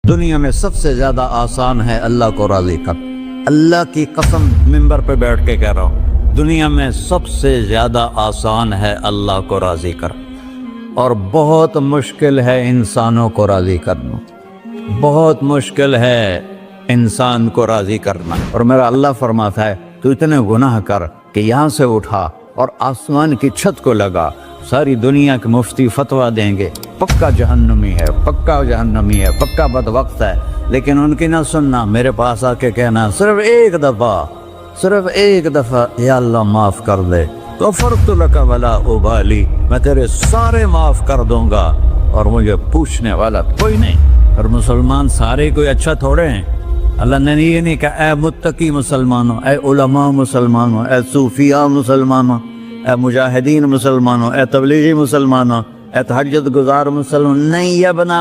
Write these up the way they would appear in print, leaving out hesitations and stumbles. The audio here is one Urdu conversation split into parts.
دنیا میں سب سے زیادہ آسان ہے اللہ کو راضی کر. اللہ کی قسم منبر پہ بیٹھ کے کہہ رہا ہوں، دنیا میں سب سے زیادہ آسان ہے اللہ کو راضی کر، اور بہت مشکل ہے انسانوں کو راضی کرنا. بہت مشکل ہے انسان کو راضی کرنا. اور میرا اللہ فرماتا ہے تو اتنے گناہ کر کہ یہاں سے اٹھا اور آسمان کی چھت کو لگا، ساری دنیا کے مفتی فتویٰ دیں گے پکا جہنمی ہے، پکا جہنمی ہے، پکا بدبخت ہے، لیکن ان کی نہ سننا، میرے پاس آ کے کہنا صرف ایک دفعہ یا اللہ معاف کر دے، غفرت لک ولا ابالی، میں تیرے سارے معاف کر دوں گا اور مجھے پوچھنے والا کوئی نہیں. اور مسلمان سارے کوئی اچھا تھوڑے ہیں. اللہ نے یہ نہیں کہا اے متقی مسلمانوں، اے علماء مسلمانوں، اے صوفیاء مسلمانوں، اے مجاہدین مسلمانوں، اے تبلیغی مسلمانوں، اے تہجد گزار مسلمان. نہیں یا ابن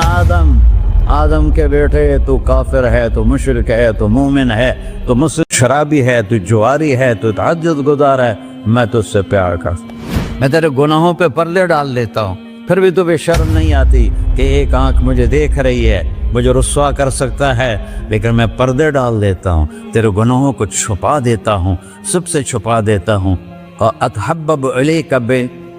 آدم کے بیٹے، تو کافر ہے، تو مشرک ہے، تو مومن ہے، تو مسلم شرابی ہے، تو جواری ہے، تو تہجد گزار ہے، میں تجھ سے پیار کرتا ہوں. میں تیرے گناہوں پہ پردے ڈال دیتا ہوں، پھر بھی تمہیں شرم نہیں آتی کہ ایک آنکھ مجھے دیکھ رہی ہے، مجھے رسوا کر سکتا ہے، لیکن میں پردے ڈال دیتا ہوں، تیرے گناہوں کو چھپا دیتا ہوں، سب سے چھپا دیتا ہوں. اور اتحبب الیک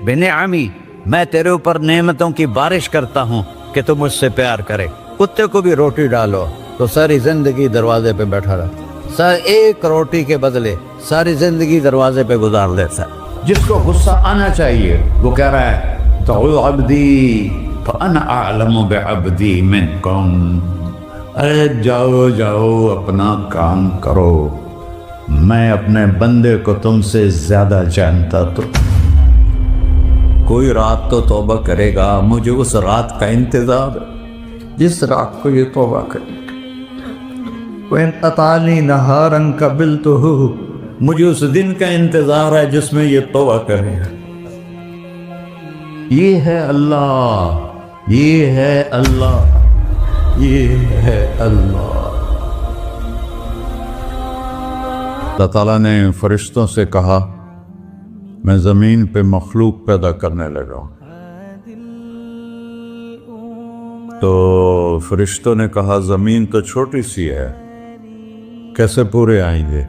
بنعمی، میں تیرے اوپر نعمتوں کی بارش کرتا ہوں کہ تم مجھ سے پیار کرے. کتے کو بھی روٹی ڈالو تو ساری زندگی دروازے پہ بیٹھا رہا، ایک روٹی کے بدلے ساری زندگی دروازے پہ گزار دیتا ہے. جس کو غصہ آنا چاہیے وہ کہہ رہا ہے دعو عبدی فانا اعلم بعبدی منکم، ارے جاؤ اپنا کام کرو، میں اپنے بندے کو تم سے زیادہ جانتا. تو کوئی رات تو توبہ کرے گا، مجھے اس رات کا انتظار ہے جس رات کو یہ توبہ کرے. وَإِنْ أَطَعَنِي نَهَارًا قَبِلْتُهُ، مجھے اس دن کا انتظار ہے جس میں یہ توبہ کرے. یہ ہے اللہ، یہ ہے اللہ، یہ ہے اللہ. اللہ تعالیٰ نے فرشتوں سے کہا میں زمین پہ مخلوق پیدا کرنے لگا ہوں. تو فرشتوں نے کہا زمین تو چھوٹی سی ہے، کیسے پورے آئیں گے؟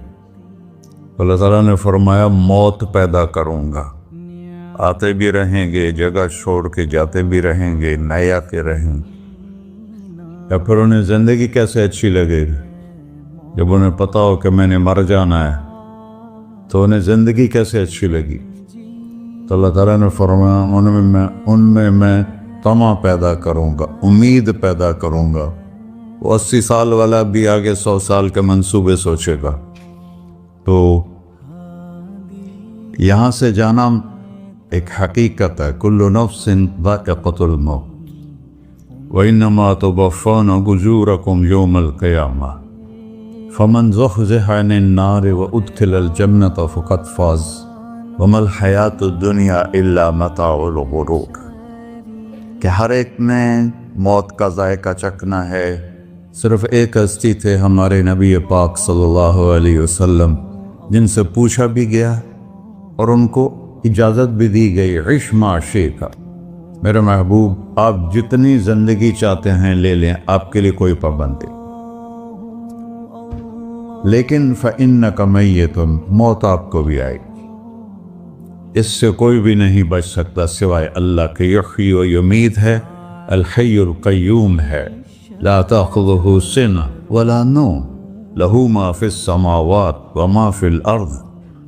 اللہ تعالیٰ نے فرمایا موت پیدا کروں گا، آتے بھی رہیں گے، جگہ چھوڑ کے جاتے بھی رہیں گے، نیا کے رہیں گے. یا پھر انہیں زندگی کیسے اچھی لگے گی جب انہیں پتا ہو کہ میں نے مر جانا ہے؟ تو انہیں زندگی کیسے اچھی لگی؟ تو اللہ تعالیٰ نے فرمایا ان میں میں طمع پیدا کروں گا، امید پیدا کروں گا. وہ 80 سال والا بھی آگے 100 سال کے منصوبے سوچے گا. تو یہاں سے جانا ایک حقیقت ہے، کل نفس ذائقۃ الموت وانما توفون اجورکم یوم القیامہ فمن زحزح عن النار وادخل الجنة فقد فاز وما الحیاۃ الدنیا الا متاع الغرور. کہ ہر ایک نے موت کا ذائقہ چکھنا ہے. صرف ایک ہستی تھے ہمارے نبی پاک صلی اللہ علیہ وسلم، جن سے پوچھا بھی گیا اور ان کو اجازت بھی دی گئی، عش ما شئت، میرے محبوب آپ جتنی زندگی چاہتے ہیں لے لیں، آپ کے لیے کوئی پابندی. لیکن فإنک میت، موت آپ کو بھی آئے گی. اس سے کوئی بھی نہیں بچ سکتا سوائے اللہ کے. یحیی و یمیت ہے، الحی القیوم ہے، لا تأخذہ سنہ ولا نوم، لہ ما فی السماوات وما فی الارض،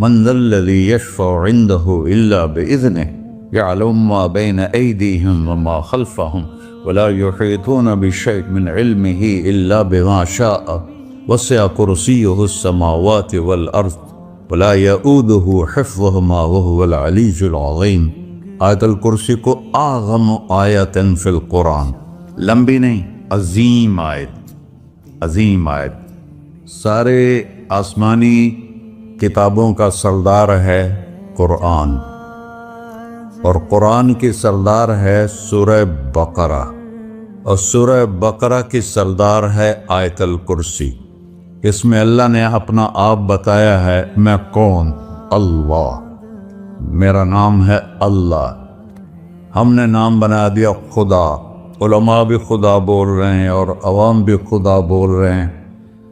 من ذا الذی یشفع عنده الا بإذنہ، یعلم ما بین ایدیہم وما خلفہم ولا یحیطون بشیء من علمہ الا بما شاء، وسع کرسیہ السماوات والارض ولا یؤودہ حفظہما وہو العلی العظیم. آیت الکرسی کو اعظم آیت فی القرآن، لمبی نہیں، عظیم آیت، عظیم آیت. سارے آسمانی کتابوں کا سردار ہے قرآن، اور قرآن کی سردار ہے سورہ بقرہ، اور سورہ بقرہ کی سردار ہے آیت الکرسی. اس میں اللہ نے اپنا آپ بتایا ہے، میں کون؟ اللہ، میرا نام ہے اللہ. ہم نے نام بنا دیا خدا. علماء بھی خدا بول رہے ہیں اور عوام بھی خدا بول رہے ہیں۔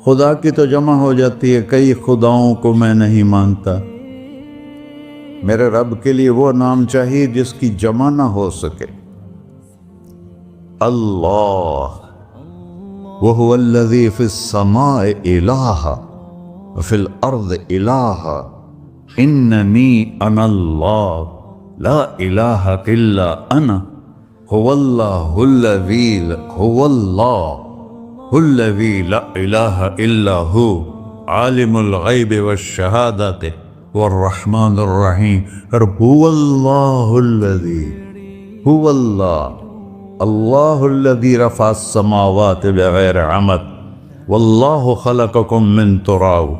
خدا کی تو جمع ہو جاتی ہے، کئی خداؤں کو میں نہیں مانتا۔ میرے رب کے لیے وہ نام چاہیے جس کی جمع نہ ہو سکے۔ اللہ وَهُوَ الَّذِي فِي السَّمَاءِ إِلَٰهًا وَفِي الْأَرْضِ إِلَٰهًا إِنَّنِي أَنَا اللَّهُ لَا إِلَٰهَ إِلَّا أَنَا هُوَ اللَّهُ الَّذِي لَا إِلَٰهَ إِلَّا هُوَ عَالِمُ الْغَيْبِ وَالشَّهَادَةِ والرحمن الرحیم۔ هو اللہ الذی هو اللہ الذی رفع السماوات بغیر عمد واللہ خلقکم من تراب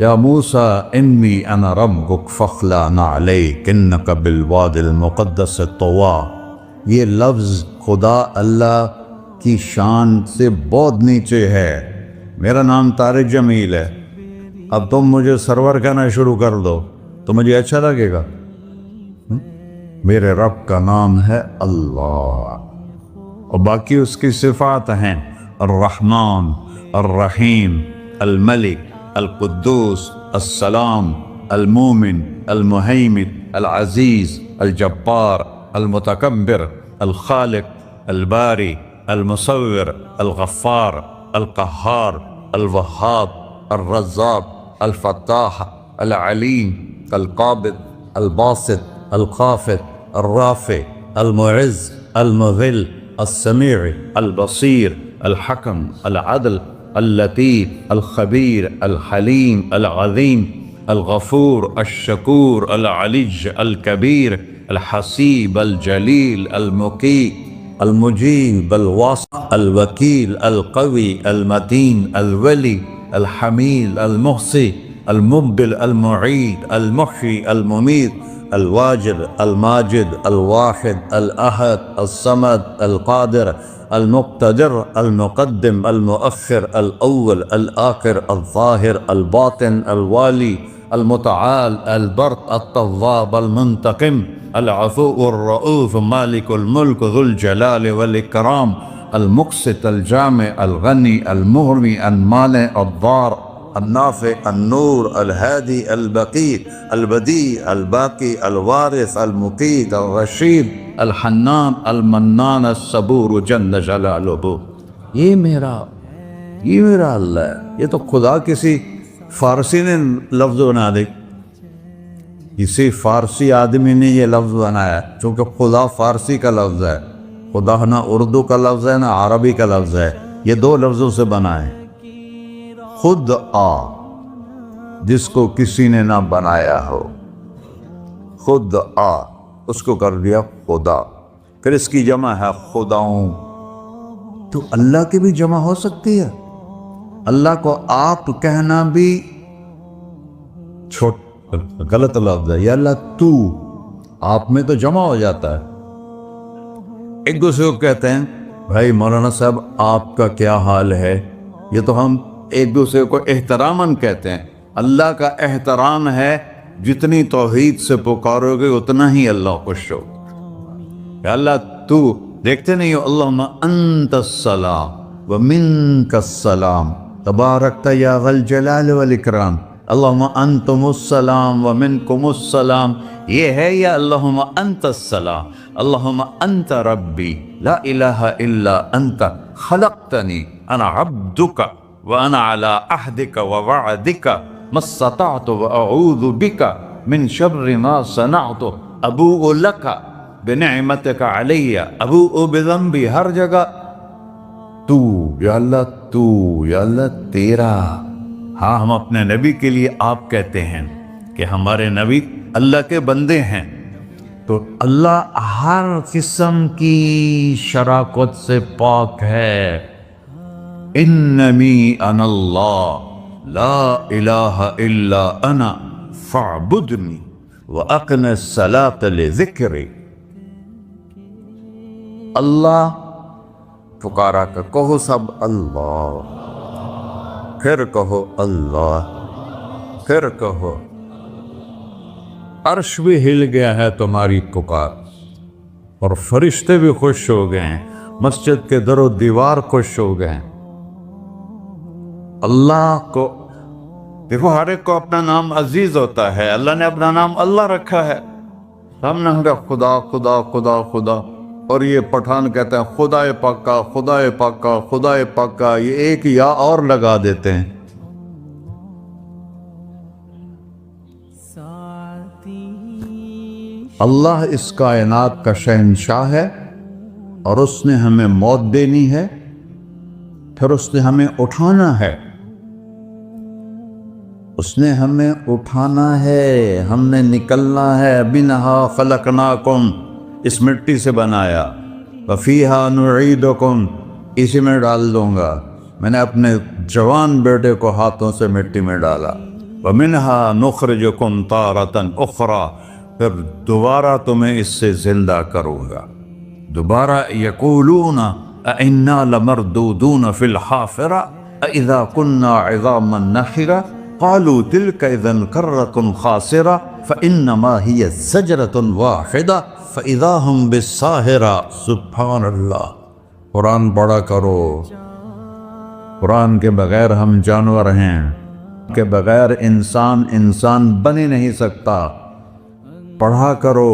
یا موسیٰ انی انا ربک فاخلع نعلیک انک بالوادی المقدس طویٰ۔ یہ لفظ خدا اللہ کی شان سے بہت نیچے ہے۔ میرا نام طارق جمیل ہے، اب تم مجھے سرور کہنا شروع کر دو تو مجھے اچھا لگے گا؟ میرے رب کا نام ہے اللہ، اور باقی اس کی صفات ہیں الرحمن، الرحیم، الملک، القدوس، السلام، المومن، المہیمن، العزیز، الجبار، المتکبر، الخالق، الباری، المصور، الغفار، القہار، الوہاب، الرزاق، الفتاح، العلیم، القابض، الباسط، الخافض، الرافع، المعز، المذل، السمیع، البصیر، الحکم، العدل، اللطیف، الخبیر، الحلیم، العظیم، الغفور، الشکور، العلی، الکبیر، الحسیب، الجلیل، المقیت، المجیب، الواسع، الوکیل، القوی، المتین، الولی، الحمید، المحصی، المبدل، المعید، المحیی، الممیت، الواجد، الماجد، الواحد، الأحد، الصمد، القادر، المقتدر، المقدم، المؤخر، الأول، الآخر، الظاهر، الباطن، الوالي، المتعال، البر، التواب، المنتقم، العفو، الرؤوف، مالك الملك، ذو الجلال والإكرام، المقسط، الجامع، الغني، المغني، المانع، الضار، النافع، النور، الهادي، البقي، البديع، الباقي، الوارث، المقيت، الرشيد، الحنان، المنان، الصبور جل جلالہ۔ یہ میرا اللہ ہے۔ یہ تو خدا کسی فارسی نے لفظ بنا دی، کسی فارسی آدمی نے یہ لفظ بنایا، چونکہ خدا فارسی کا لفظ ہے، خدا نہ اردو کا لفظ ہے نہ عربی کا لفظ ہے، یہ دو لفظوں سے بنا ہے۔ خود جس کو کسی نے نہ بنایا ہو، خود اس کو کر دیا خدا، پھر اس کی جمع ہے خداؤں۔ تو اللہ کی بھی جمع ہو سکتی ہے؟ اللہ کو آپ کہنا بھی غلط لفظ ہے۔ یا اللہ تو، آپ میں تو جمع ہو جاتا ہے۔ ایک دوسرے کو کہتے ہیں بھائی مولانا صاحب آپ کا کیا حال ہے، یہ تو ہم ایک دوسرے کو احتراماً کہتے ہیں۔ اللہ کا احترام ہے، جتنی توحید سے پکارو گے اتنا ہی اللہ خوش ہو۔ یا اللہ تو، دیکھتے نہیں ہو اللہم انت السلام ومنک السلام تبارکت یا ذا الجلال والاکرام، اللہم انتم السلام ومنکم السلام، یہ ہے یا اللہم انت السلام، اللہم انت ربی لا الہ الا انت خلقتنی انا عبدک وانا علی عہدک ووعدک ما استطعت واعوذ بک من شر ما صنعت ابوء لک بنعمتک علی ابوء بذنبی، ہر جگہ تو یا اللہ، تو یا اللہ تیرا۔ ہاں ہم اپنے نبی کے لیے آپ کہتے ہیں کہ ہمارے نبی اللہ کے بندے ہیں، تو اللہ ہر قسم کی شراکت سے پاک ہے۔ اننی انا اللہ لا الہ الا انا فاعبدنی واقم الصلاۃ لذکری۔ اللہ پکارا کر کہو سب اللہ، پھر کہو اللہ، پھر کہو۔ عرش بھی ہل گیا ہے تمہاری پکار، اور فرشتے بھی خوش ہو گئے ہیں، مسجد کے در و دیوار خوش ہو گئے ہیں۔ اللہ کو دیکھو، ہر ایک کو اپنا نام عزیز ہوتا ہے، اللہ نے اپنا نام اللہ رکھا ہے۔ ہم نے کہا خدا خدا خدا خدا، اور یہ پٹھان کہتے ہیں خدا پاکا خدا پاکا خدا پاکا، یہ ایک یا اور لگا دیتے ہیں۔ اللہ اس کائنات کا شہنشاہ ہے، اور اس نے ہمیں موت دینی ہے، پھر اس نے ہمیں اٹھانا ہے، اس نے ہمیں اٹھانا ہے، ہم نے نکلنا ہے۔ منہا خلقناکم، اس مٹی سے بنایا، وفیہا نعیدکم، اسی میں ڈال دوں گا۔ میں نے اپنے جوان بیٹے کو ہاتھوں سے مٹی میں ڈالا۔ ومنہا نخرجکم تارۃ اخری، پھر دوبارہ تمہیں اس سے زندہ کروں گا۔ دوبارہ یقولون اَإِنَّا لَمَرْدُودُونَ فِي الْحَافِرَةِ أَإِذَا كُنَّا عِظَامًا نَخِرَةً قَالُوا تِلْكَ إِذًا كَرَّةٌ خَاسِرَةٌ فَإِنَّمَا هِيَ زَجْرَةٌ وَاحِدَةٌ فَإِذَا هُمْ بِالسَّاهِرَةِ۔ سبحان اللہ، قرآن پڑھا کرو۔ قرآن کے بغیر ہم جانور ہیں، کے بغیر انسان بن ہی نہیں سکتا۔ پڑھا کرو،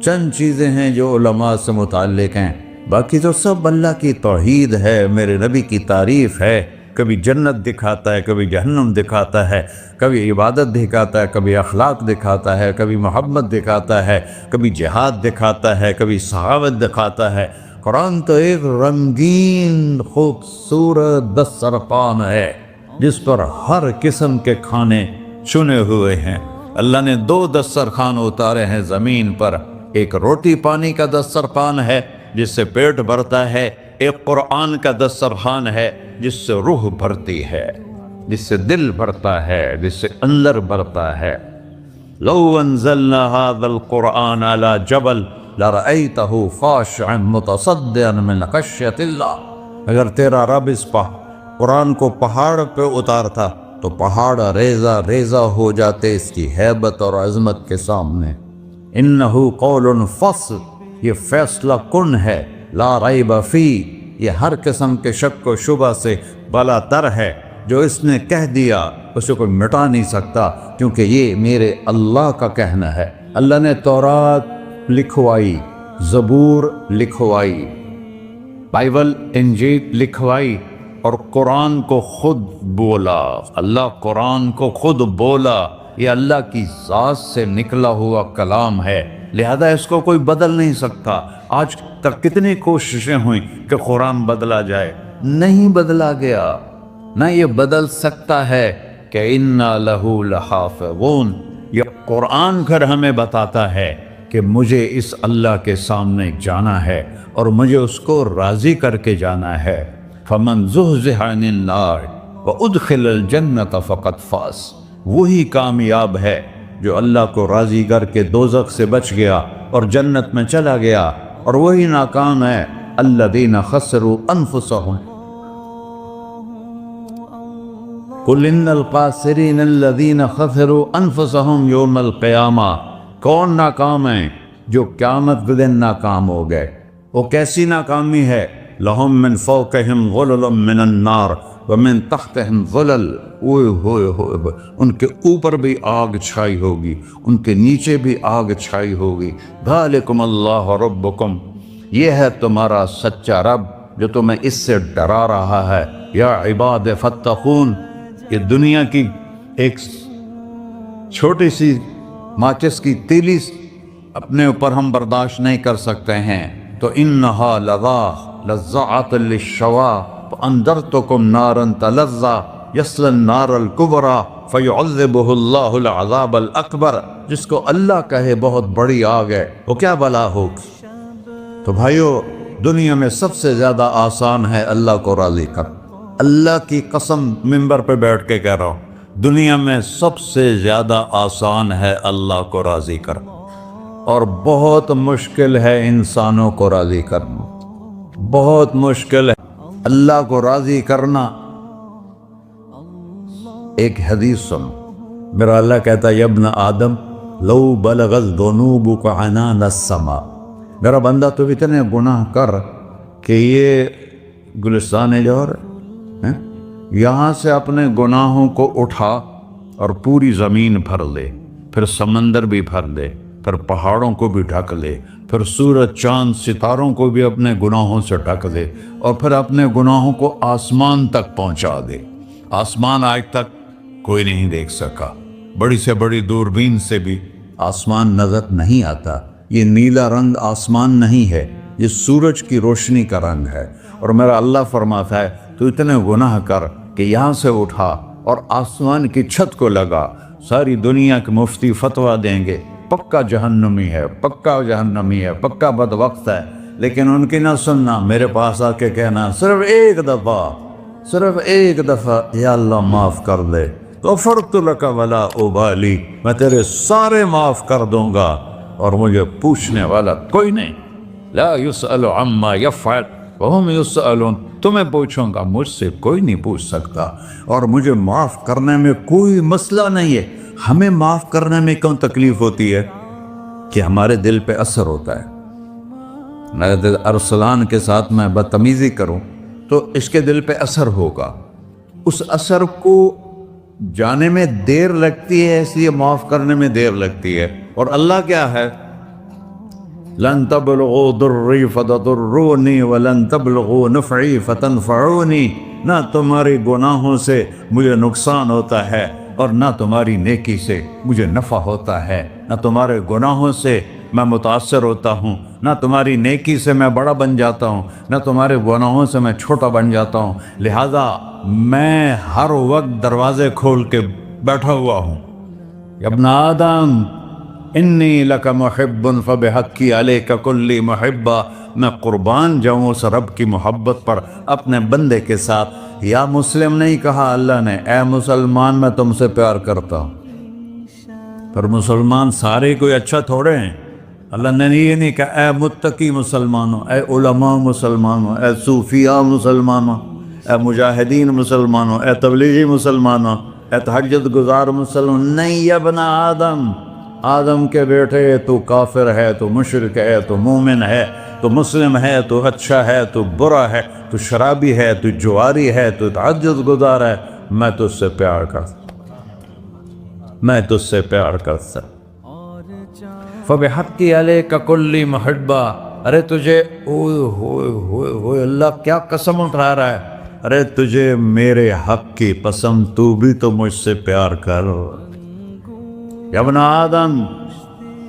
چند چیزیں ہیں جو علماء سے متعلق ہیں، باقی تو سب اللہ کی توحید ہے، میرے نبی کی تعریف ہے۔ کبھی جنت دکھاتا ہے، کبھی جہنم دکھاتا ہے، کبھی عبادت دکھاتا ہے، کبھی اخلاق دکھاتا ہے، کبھی محبت دکھاتا ہے، کبھی جہاد دکھاتا ہے، کبھی صحابت دکھاتا ہے۔ قرآن تو ایک رنگین خوبصورت دسترخوان ہے جس پر ہر قسم کے کھانے چنے ہوئے ہیں۔ اللہ نے 2 دسترخوان اتارے ہیں زمین پر، ایک روٹی پانی کا دسترخوان ہے جس سے پیٹ بھرتا ہے، ایک قرآن کا دسترخوان ہے جس سے روح بھرتی ہے، جس سے دل بھرتا ہے، جس سے اندر بھرتا ہے۔ لو انزلنا هذا القرآن على جبل لرأيته خاشعا متصدعا من خشية اللہ، اگر تیرا رب اس قرآن کو پہاڑ پہ اتارتا تو پہاڑ ریزہ ریزہ ہو جاتے اس کی ہیبت اور عظمت کے سامنے۔ انہو قول فصل، یہ فیصلہ کن ہے، لا ریب فی، یہ ہر قسم کے شک و شبہ سے بلا تر ہے۔ جو اس نے کہہ دیا اسے کوئی مٹا نہیں سکتا، کیونکہ یہ میرے اللہ کا کہنا ہے۔ اللہ نے تورات لکھوائی، زبور لکھوائی، بائبل انجیل لکھوائی، اور قرآن کو خود بولا۔ اللہ قرآن کو خود بولا، یہ اللہ کی ذات سے نکلا ہوا کلام ہے، لہذا اس کو کوئی بدل نہیں سکتا۔ آج تک کتنی کوششیں ہوئیں کہ قرآن بدلا جائے، نہیں بدلا گیا، نہ یہ بدل سکتا ہے کہ اِنَّا لَهُ لَحَافِظُونَ۔ یہ قرآن گھر ہمیں بتاتا ہے کہ مجھے اس اللہ کے سامنے جانا ہے اور مجھے اس کو راضی کر کے جانا ہے۔ فَمَنْ زُحْزِحَ عَنِ النَّارِ وَأُدْخِلَ الْجَنَّةَ فَقَدْ فَازَ، وہی کامیاب ہے جو اللہ کو راضی کر کے دوزخ سے بچ گیا اور جنت میں چلا گیا، اور وہی ناکام ہے الَّذِينَ خَسِرُوا أَنفُسَهُمْ قُلْ إِنَّ الْخَاسِرِينَ الَّذِينَ خَسِرُوا أَنفُسَهُمْ يَوْمَ الْقِيَامَةِ۔ کون ناکام ہیں؟ جو قیامت کے دن ناکام ہو گئے۔ وہ کیسی ناکامی ہے؟ لَهُم مِّن فَوْقِهِمْ ظُلُلٌ مِّنَ النَّارِ وَمِن تَحْتِهِمْ ظُلَلٌ، ان کے اوپر بھی آگ چھائی ہوگی، ان کے نیچے بھی آگ چھائی ہوگی۔ ذَلِكُمُ اللَّهُ رَبُّكُمْ، یہ ہے تمہارا سچا رب جو تمہیں اس سے ڈرا رہا ہے۔ یا عباد فاتقون، یہ دنیا کی ایک چھوٹی سی ماچس کی تیلی اپنے اوپر ہم برداشت نہیں کر سکتے ہیں، تو انہا لذّاۃ للشوا فانذرتکم نارا تلظی یصلی النار الکبریٰ فیعذبہ اللہ العذاب الاکبر۔ جس کو اللہ کہے بہت بڑی آگ ہے، وہ کیا بلا ہوگی؟ تو بھائیو، دنیا میں سب سے زیادہ آسان ہے اللہ کو راضی کر۔ اللہ کی قسم منبر پہ بیٹھ کے کہہ رہا ہوں، دنیا میں سب سے زیادہ آسان ہے اللہ کو راضی کر، اور بہت مشکل ہے انسانوں کو راضی کرنا، بہت مشکل ہے اللہ کو راضی کرنا۔ ایک حدیث سنو، میرا اللہ کہتا ہے یا ابن آدم لو بلغت ذنوبک عنان السماء میرا بندہ تو اتنے گناہ کر کہ یہ گلستان جوہر ہے، یہاں سے اپنے گناہوں کو اٹھا اور پوری زمین بھر لے، پھر سمندر بھی بھر لے، پھر پہاڑوں کو بھی ڈھک لے، پھر سورج چاند ستاروں کو بھی اپنے گناہوں سے ڈھک دے، اور پھر اپنے گناہوں کو آسمان تک پہنچا دے۔ آسمان آج تک کوئی نہیں دیکھ سکا، بڑی سے بڑی دوربین سے بھی آسمان نظر نہیں آتا۔ یہ نیلا رنگ آسمان نہیں ہے، یہ سورج کی روشنی کا رنگ ہے۔ اور میرا اللہ فرماتا ہے تو اتنے گناہ کر کہ یہاں سے اٹھا اور آسمان کی چھت کو لگا، ساری دنیا کے مفتی فتویٰ دیں گے پکا جہنمی ہے، پکا جہنمی ہے، پکا بدبخت ہے، لیکن ان کی نہ سننا، میرے پاس آ کے کہنا صرف ایک دفعہ یا اللہ معاف کر دے، غفرت لک ولا ابالی، میں تیرے سارے معاف کر دوں گا اور مجھے پوچھنے والا کوئی نہیں۔ لا یسأل عما یفعل وہم یسألون، تمہیں پوچھوں گا، مجھ سے کوئی نہیں پوچھ سکتا، اور مجھے معاف کرنے میں کوئی مسئلہ نہیں ہے۔ ہمیں معاف کرنے میں کیوں تکلیف ہوتی ہے؟ کہ ہمارے دل پہ اثر ہوتا ہے۔ اگر ارسلان کے ساتھ میں بدتمیزی کروں تو اس کے دل پہ اثر ہوگا، اس اثر کو جانے میں دیر لگتی ہے، اس لیے معاف کرنے میں دیر لگتی ہے۔ اور اللہ کیا ہے؟ لن تبلغوا ضری فتضرونی ولن تبلغوا نفعی فتنفعونی، نہ تمہاری گناہوں سے مجھے نقصان ہوتا ہے اور نہ تمہاری نیکی سے مجھے نفع ہوتا ہے۔ نہ تمہارے گناہوں سے میں متاثر ہوتا ہوں، نہ تمہاری نیکی سے میں بڑا بن جاتا ہوں، نہ تمہارے گناہوں سے میں چھوٹا بن جاتا ہوں۔ لہذا میں ہر وقت دروازے کھول کے بیٹھا ہوا ہوں۔ یا ابن آدم انی لک محب فبحقی علیک کلی محبہ، میں قربان جاؤں اس رب کی محبت پر اپنے بندے کے ساتھ۔ یا مسلم نہیں کہا اللہ نے، اے مسلمان میں تم سے پیار کرتا ہوں۔ پر مسلمان سارے کوئی اچھا تھوڑے ہیں۔ اللہ نے یہ نہیں کہا اے متقی مسلمانوں، اے علماء مسلمانوں، اے صوفیاء مسلمانوں، اے مجاہدین مسلمانوں، اے تبلیغی مسلمانوں، اے تہجد گزار مسلمان، نہیں یا ابن آدم، آدم کے بیٹے، تو کافر ہے، تو مشرک ہے، تو مومن ہے، تو مسلم ہے، تو اچھا ہے، تو برا ہے، تو شرابی ہے، تو جواری ہے، تو تہجد گزار ہے، میں تجھ سے پیار کرتا، میں تجھ سے پیار کرتا۔ فبحقی علیک کلی محبہ، ارے تجھے اوئے اللہ کیا قسم اٹھا رہا ہے، ارے تجھے میرے حق کی قسم، تو بھی تو مجھ سے پیار کر۔ یا ابن آدم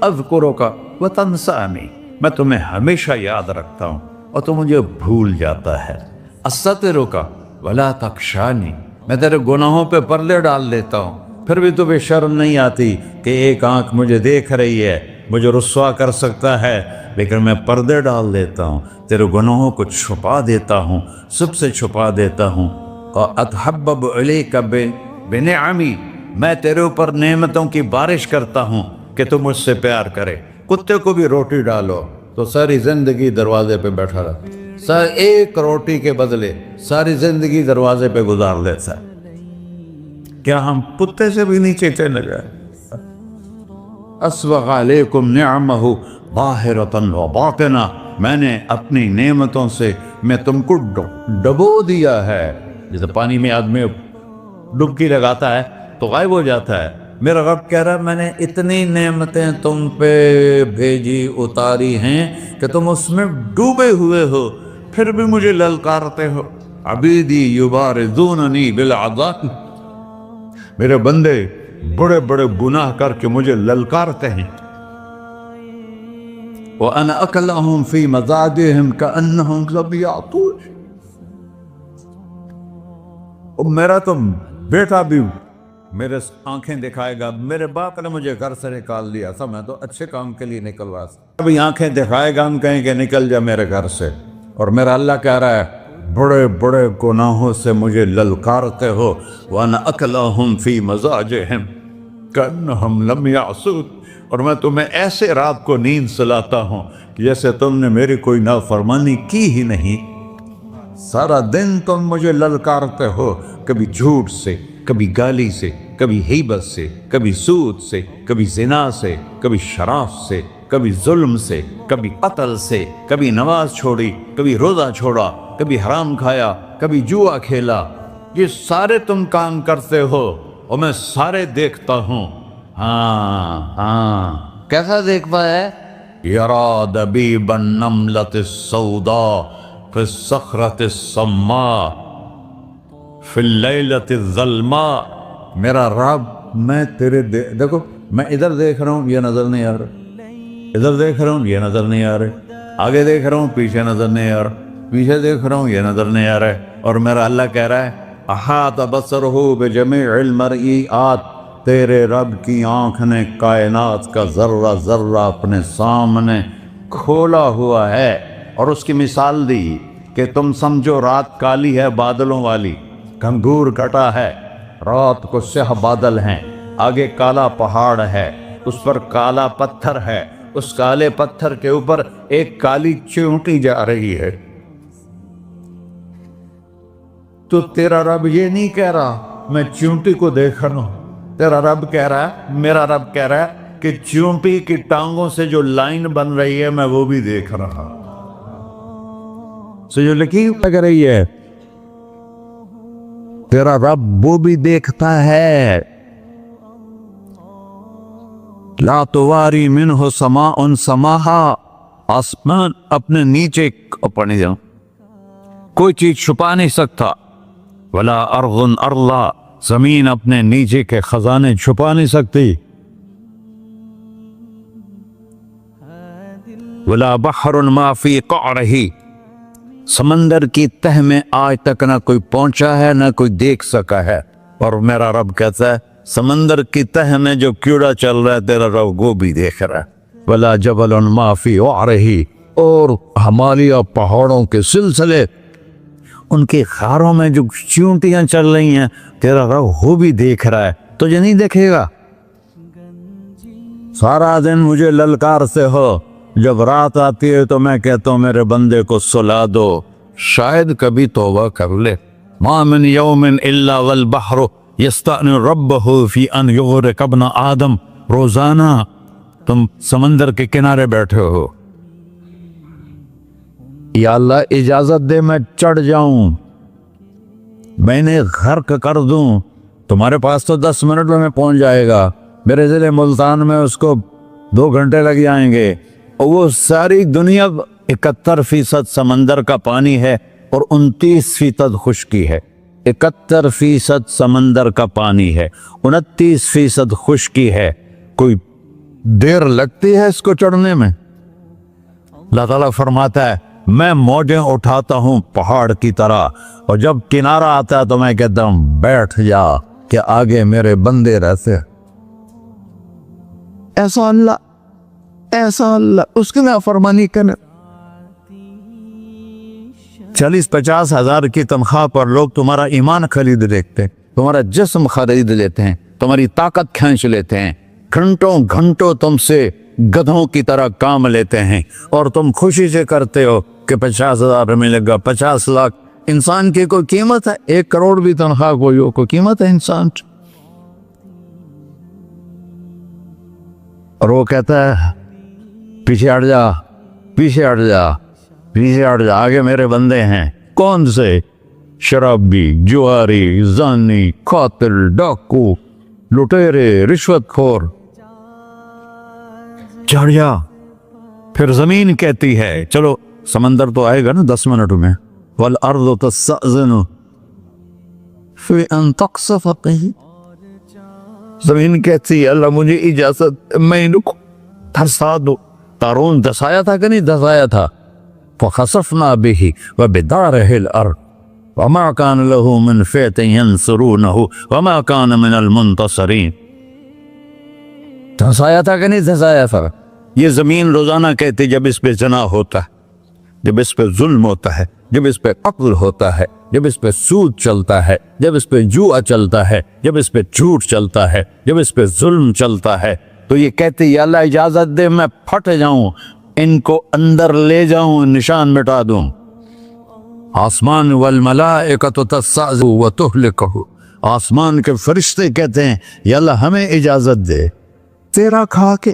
اذکرک وتنسانی، میں تمہیں ہمیشہ یاد رکھتا ہوں اور تو مجھے بھول جاتا ہے۔ استترک ولا تخشانی، میں تیرے گناہوں پہ پردے ڈال دیتا ہوں، پھر بھی تمہیں شرم نہیں آتی کہ ایک آنکھ مجھے دیکھ رہی ہے، مجھے رسوا کر سکتا ہے، لیکن میں پردے ڈال دیتا ہوں، تیرے گناہوں کو چھپا دیتا ہوں، سب سے چھپا دیتا ہوں۔ اور اتحبب الیک بنعمی، میں تیرے اوپر نعمتوں کی بارش کرتا ہوں کہ تو مجھ سے پیار کرے۔ کتے کو بھی روٹی ڈالو تو ساری زندگی دروازے پہ بیٹھا رہا، ایک روٹی کے بدلے ساری زندگی دروازے پہ گزار دیتا ہے۔ کیا ہم کتے سے بھی نیچے چلے گئے؟ اسبغ علیکم نعمہ ظاہرۃ و باطنہ، میں نے اپنی نعمتوں سے میں تم کو ڈبو دیا ہے۔ جیسے پانی میں آدمی ڈبکی لگاتا ہے تو غائب ہو جاتا ہے، میرا رب کہہ رہا ہے میں نے اتنی نعمتیں تم پہ بھیجی، اتاری ہیں کہ تم اس میں ڈوبے ہوئے ہو، پھر بھی مجھے للکارتے ہو۔ عبیدی یبارزوننی بالعذاب، میرے بندے بڑے بڑے گناہ کر کے مجھے للکارتے ہیں۔ وَأَنَا أَكْلَهُمْ فِي مَزَاجِهِمْ كَأَنَّهُمْ ظَبِيَّةٌ، اور میرا تو بیٹا بھی میرے آنکھیں دکھائے گا، میرے باپ نے مجھے گھر سے نکال دیا تھا، میں تو اچھے کام کے لیے نکلوا سکتا، ابھی آنکھیں دکھائے گا، ہم کہیں کہ نکل جا میرے گھر سے۔ اور میرا اللہ کہہ رہا ہے بڑے بڑے گناہوں سے مجھے للکارتے ہو۔ وَأَنَا أَكْلَهُمْ فِي مَزَاجِهِمْ كَأَنَّهُمْ لَمْ يَعْصُونِ، اور میں تمہیں ایسے رات کو نیند سلاتا ہوں کہ جیسے تم نے میری کوئی نافرمانی کی ہی نہیں۔ سارا دن تم مجھے للکارتے ہو، کبھی جھوٹ سے، کبھی گالی سے، کبھی غیبت سے، کبھی سود سے، کبھی زنا سے، کبھی شراب سے، کبھی ظلم سے، کبھی قتل سے، کبھی نماز چھوڑی، کبھی روزہ چھوڑا، کبھی حرام کھایا، کبھی جوا کھیلا، یہ سارے تم کام کرتے ہو اور میں سارے دیکھتا ہوں۔ ہاں کیسا دیکھتا ہے؟ یرا دبیب النملۃ السوداء فی الصخرۃ الصماء فی اللیلۃ الظلماء۔ میرا رب، میں تیرے دیکھو، میں ادھر دیکھ رہا ہوں، یہ نظر نہیں آ رہا، ادھر دیکھ رہا ہوں، یہ نظر نہیں آ رہا، آگے دیکھ رہا ہوں، پیچھے نظر نہیں آ رہا، پیچھے دیکھ رہا ہوں، یہ نظر نہیں آ رہا ہے، اور میرا اللہ کہہ رہا ہے احاط بصرہ بجمیع المرئیات، تیرے رب کی آنکھ نے کائنات کا ذرہ ذرہ اپنے سامنے کھولا ہوا ہے۔ اور اس کی مثال دی کہ تم سمجھو رات کالی ہے بادلوں والی، گھنگور گھٹا ہے، رات کو سیاہ بادل ہیں، آگے کالا پہاڑ ہے، اس پر کالا پتھر ہے، اس کالے پتھر کے اوپر ایک کالی چیونٹی جا رہی ہے۔ تو تیرا رب یہ نہیں کہہ رہا میں چیونٹی کو دیکھ رہا ہوں، تیرا رب کہہ رہا ہے، میرا رب کہہ رہا ہے کہ چیونٹی کی ٹانگوں سے جو لائن بن رہی ہے میں وہ بھی دیکھ رہا ہوں۔ جو لکیر لگ رہی ہے تیرا رب وہ بھی دیکھتا ہے۔ لا تواری منہ سماء سماہا، آسمان اپنے نیچے پڑھنے جاؤں کوئی چیز چھپا نہیں سکتا، ولا ارض ارضا، زمین اپنے نیچے کے خزانے چھپا نہیں سکتی، ولا بحر ما فی قعرہ، سمندر کی تہ میں آج تک نہ کوئی پہنچا ہے نہ کوئی دیکھ سکا ہے، اور میرا رب کہتا ہے سمندر کی تہ میں جو کیڑا چل رہا ہے تیرا رب وہ بھی دیکھ رہا ہے، ولا جبل ما فی وعرہ، اور ہمالیہ پہاڑوں کے سلسلے ان کی خاروں میں جو چیونٹیاں چل رہی ہیں تیرا رب وہ بھی دیکھ رہا ہے، تجھے نہیں دیکھے گا؟ سارا دن مجھے للکارتے ہو، جب رات آتی ہے تو میں کہتا ہوں میرے بندے کو سلا دو، شاید کبھی توبہ کر لے۔ ما من یوم الا والبحر یستأنی ربہ فی ان یغرق ابن آدم، روزانہ تم سمندر کے کنارے بیٹھے ہو، یا اللہ اجازت دے میں چڑھ جاؤں، میں نے غرق کر دوں، تمہارے پاس تو 10 منٹ میں پہنچ جائے گا، میرے ضلع ملتان میں اس کو 2 گھنٹے لگ جائیں گے، اور وہ ساری دنیا 71% سمندر کا پانی ہے اور 29% خشکی ہے، 71% سمندر کا پانی ہے، 29% خشکی ہے، کوئی دیر لگتی ہے اس کو چڑھنے میں؟ اللہ تعالیٰ فرماتا ہے میں موجیں اٹھاتا ہوں پہاڑ کی طرح، اور جب کنارہ آتا ہے تو میں کہتا ہوں بیٹھ جا کہ آگے میرے بندے رہتے۔ ایسا اللہ اس کی نافرمانی کرنے، 40-50 ہزار کی تنخواہ پر لوگ تمہارا ایمان خرید لیتے ہیں، تمہارا جسم خرید لیتے ہیں، تمہاری طاقت کھینچ لیتے ہیں، گھنٹوں تم سے گدھوں کی طرح کام لیتے ہیں، اور تم خوشی سے کرتے ہو کہ 50,000 ملے گا، 50 لاکھ۔ انسان کی کوئی قیمت ہے؟ 1 کروڑ بھی تنخواہ کوئی قیمت ہے انسان؟ اور وہ کہتا ہے پیچھے ہٹ جا، پیچھے ہٹ جا، پیچھے ہٹ جا، آگے میرے بندے ہیں۔ کون سے؟ شرابی، جواری، زانی، قاتل، ڈاکو، لٹیرے، رشوت خور۔ چڑھ جا۔ پھر زمین کہتی ہے چلو سمندر تو آئے گا نا 10 منٹ میں، والارض تستأذن فی ان تقصف قیل، زمین کہتی ہے اللہ مجھے اجازت، میں ان کو دھسا دو۔ قارون دھسایا تھا کہ نہیں دھسایا تھا؟ فخسفنا به وبداره الارض وما كان له من فئة ينصرونه وما كان من المنتصرين۔ دھسایا تھا کہ نہیں دھسایا تھا؟ یہ زمین روزانہ کہتی جب اس پہ زنا ہوتا ہے، جب اس پہ ظلم ہوتا ہے، جب اس پہ قتل ہوتا ہے، جب اس پہ سود چلتا ہے، جب اس پہ جوا چلتا ہے، جب اس پہ جھوٹ چلتا ہے، جب اس پہ ظلم چلتا ہے، تو یہ کہتے یا اللہ اجازت دے میں پھٹ جاؤں، ان کو اندر لے جاؤں، نشان مٹا دوں۔ آسمان والملائکۃ تستعذ وتہلکہ، آسمان کے فرشتے کہتے ہیں یا اللہ ہمیں اجازت دے، تیرا کھا کے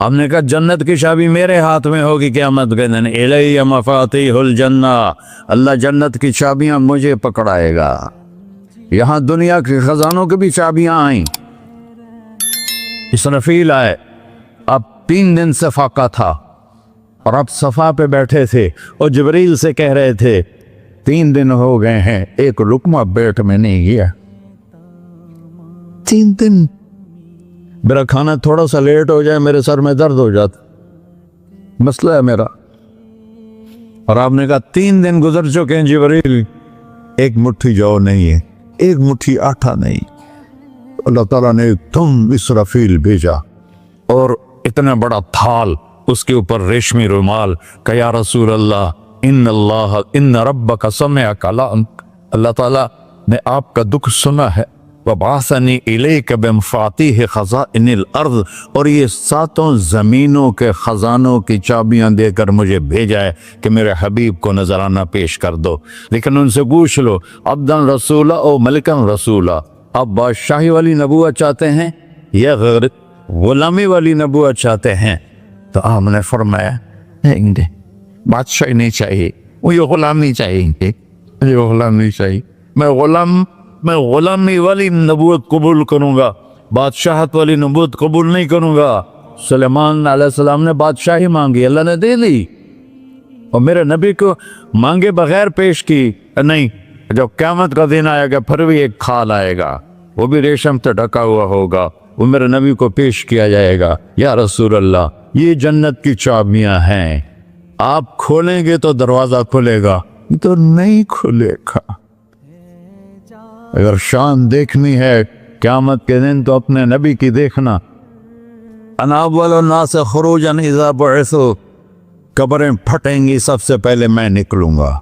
ہم نے کہا جنت کی چابی میرے ہاتھ میں ہوگی قیامت کے دن، الی مفاتیح الجنہ، اللہ جنت کی چابیاں مجھے پکڑائے گا۔ یہاں دنیا کے خزانوں کی بھی چابیاں آئیں۔ اسرافیل آئے، اب 3 دن سے فاقہ تھا اور اب صفا پہ بیٹھے تھے اور جبریل سے کہہ رہے تھے 3 دن ہو گئے ہیں، ایک لقمہ پیٹ میں نہیں گیا۔ 3 دن میرا کھانا تھوڑا سا لیٹ ہو جائے میرے سر میں درد ہو جاتا، مسئلہ ہے میرا۔ اور آپ نے کہا 3 دن گزر چکے ہیں جبریل، ایک مٹھی جو نہیں ہے، ایک مٹھی آٹا نہیں۔ اللہ تعالیٰ نے تم اسرافیل بھیجا اور اتنا بڑا تھال، اس کے اوپر ریشمی رومال، کہ یا رسول اللہ ان ربک سمع کلامک، اللہ تعالیٰ نے آپ کا دکھ سنا ہے، وبعثنی الیک بمفاتیح خزائن الارض، اور یہ 7 زمینوں کے خزانوں کی چابیاں دے کر مجھے بھیجا ہے کہ میرے حبیب کو نذرانہ پیش کر دو۔ لیکن ان سے پوچھ لو عبدن رسولہ او ملکن رسولہ، آپ بادشاہی والی نبوت چاہتے ہیں یا غیر غلامی والی نبوت چاہتے ہیں؟ تو آپ نے فرمایا نہیں، بادشاہی نہیں چاہیے، مجھے غلامی چاہیے، مجھے غلامی چاہیے، میں غلامی والی نبوت قبول کروں گا، بادشاہت والی نبوت قبول نہیں کروں گا۔ سلیمان علیہ السلام نے بادشاہی مانگی، اللہ نے دے دی، اور میرے نبی کو مانگے بغیر پیش کی نہیں۔ جب قیامت کا دن آئے گا پھر بھی ایک کھال آئے گا، وہ بھی ریشم سے ڈھکا ہوا ہوگا، وہ میرے نبی کو پیش کیا جائے گا، یا رسول اللہ یہ جنت کی چابیاں ہیں، آپ کھولیں گے تو دروازہ کھلے گا، تو نہیں کھلے گا۔ اگر شان دیکھنی ہے قیامت کے دن تو اپنے نبی کی دیکھنا۔ انا اول الناس خروجا اذا بعثوا، قبریں پھٹیں گی سب سے پہلے میں نکلوں گا،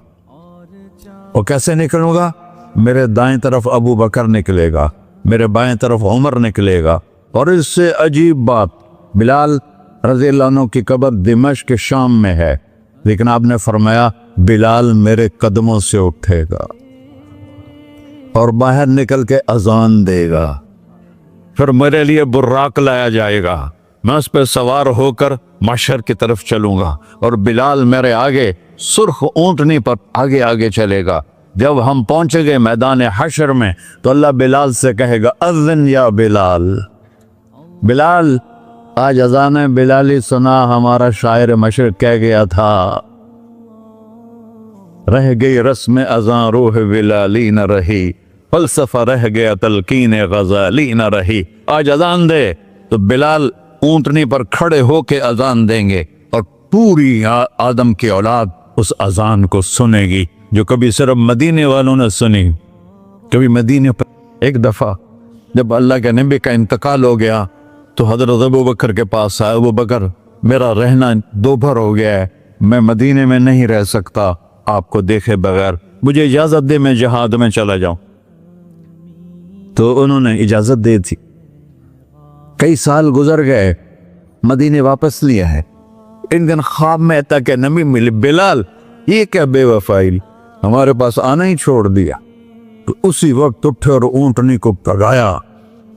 اور کیسے نکلوں گا؟ میرے دائیں طرف ابو بکر نکلے گا، میرے بائیں طرف عمر نکلے گا، اور اس سے عجیب بات، بلال رضی اللہ عنہ کی قبر دمشق کے شام میں ہے، لیکن آپ نے فرمایا بلال میرے قدموں سے اٹھے گا اور باہر نکل کے اذان دے گا، پھر میرے لیے براق لایا جائے گا، میں اس پہ سوار ہو کر محشر کی طرف چلوں گا، اور بلال میرے آگے سرخ اونٹنی پر آگے آگے چلے گا۔ جب ہم پہنچے گئے میدان حشر میں تو اللہ بلال سے کہے گا اذن یا بلال، بلال آج اذان بلالی سنا، ہمارا شاعر مشرق کہہ گیا تھا رہ گئی رسم اذان روح بلالی نہ رہی، فلسفہ رہ گیا تلقین غزالی نہ رہی۔ آج اذان دے تو بلال اونٹنی پر کھڑے ہو کے اذان دیں گے، اور پوری آدم کی اولاد اس اذان کو سنے گی جو کبھی صرف مدینے والوں نے سنی۔ کبھی مدینے پر ایک دفعہ جب اللہ کے نبی کا انتقال ہو گیا تو حضرت ابو بکر کے پاس آئے، ابو بکر میرا رہنا دوپہر ہو گیا ہے، میں مدینے میں نہیں رہ سکتا آپ کو دیکھے بغیر، مجھے اجازت دے میں جہاد میں چلا جاؤں۔ تو انہوں نے اجازت دے تھی۔ کئی سال گزر گئے، مدینے واپس لیا ہے، ان دن خواب میں تک نبی ملے، بلال یہ کیا بے وفائی، ہمارے پاس آنا ہی چھوڑ دیا۔ تو اسی وقت اٹھے اور اونٹنی کو پگایا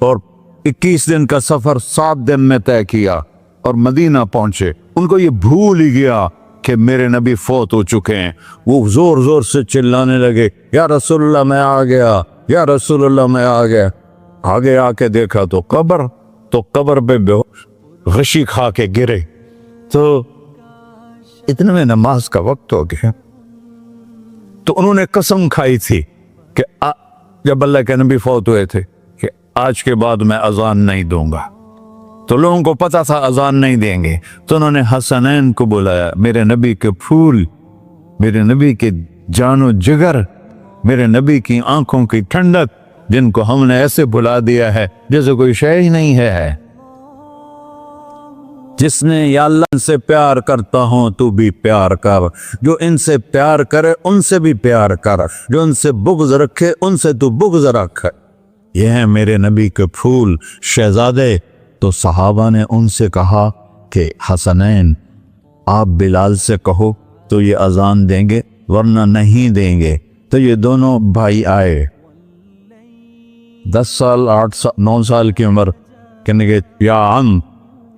اور 21 دن کا سفر 7 دن میں طے کیا اور مدینہ پہنچے۔ ان کو یہ بھول ہی گیا کہ میرے نبی فوت ہو چکے ہیں۔ وہ زور زور سے چلانے لگے، یا رسول اللہ میں آ گیا، یا رسول اللہ میں آ گیا۔ آگے آ کے دیکھا تو قبر پہ غشی کھا کے گرے۔ تو اتنے میں نماز کا وقت ہو گیا، تو انہوں نے قسم کھائی تھی کہ جب اللہ کے نبی فوت ہوئے تھے کہ آج کے بعد میں اذان نہیں دوں گا۔ تو لوگوں کو پتا تھا اذان نہیں دیں گے، تو انہوں نے حسنین کو بلایا، میرے نبی کے پھول، میرے نبی کے جان و جگر، میرے نبی کی آنکھوں کی ٹھنڈک، جن کو ہم نے ایسے بلا دیا ہے جیسے کوئی شے ہی نہیں ہے۔ جس نے یا اللہ ان سے پیار کرتا ہوں تو بھی پیار کر، جو ان سے پیار کرے ان سے بھی پیار کر، جو ان سے بغض رکھے ان سے تو بغض رکھ۔ یہ ہیں میرے نبی کے پھول شہزادے۔ تو صحابہ نے ان سے کہا کہ حسنین آپ بلال سے کہو تو یہ اذان دیں گے، ورنہ نہیں دیں گے۔ تو یہ دونوں بھائی آئے، 10 سال 8 سال 9 سال کی عمر، کہنے کہ یا عم